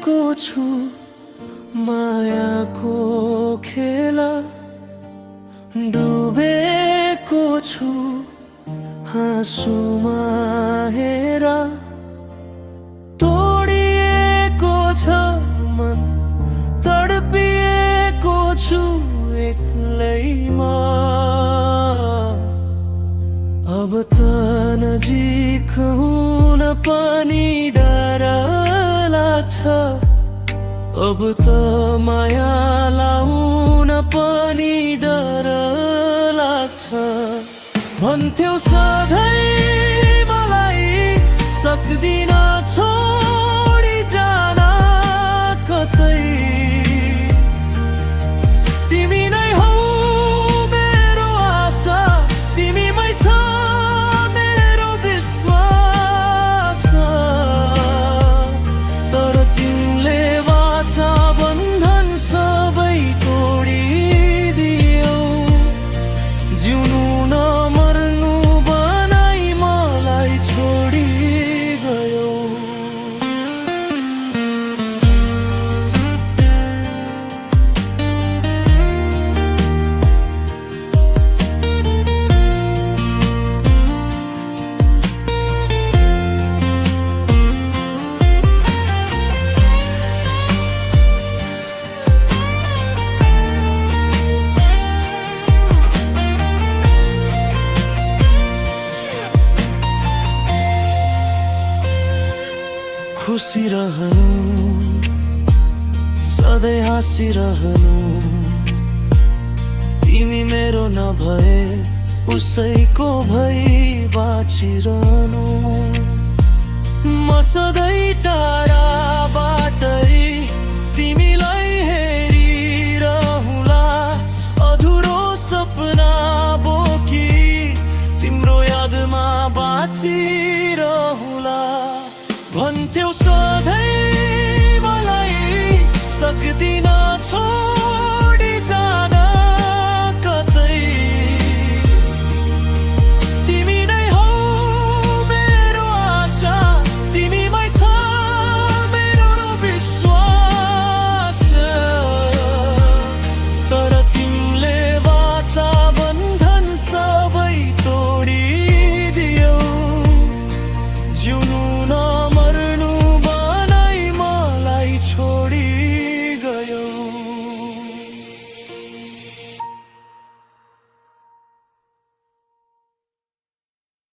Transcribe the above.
खेलेको छु मायाको खेला, डुबेको छु हाँसुमा हेर। तोडिएको छ मन, तडपिएको छु एक्लैमा। अब त नजिक हुन पनि डर लाग्छ, अब त माया लाउन पनि डर लाग्छ। भन्थ्यौ सधैँ मलाई सक्दिन छोडी जान कतै, तिमी नै हौ मेरो आशा, तिमीमै छ मेरो विश्वास। तर तिमीले वाचा बन्धन सबै तोडिदियौ, जिउनु न मर्नु बनाई मलाई छोडी गयौ। खुसी रहनु, सधैँ हाँसिरहनु, तिमी मेरो नभए उसैको भई बाँचिरहनु। म सधैँ टाढा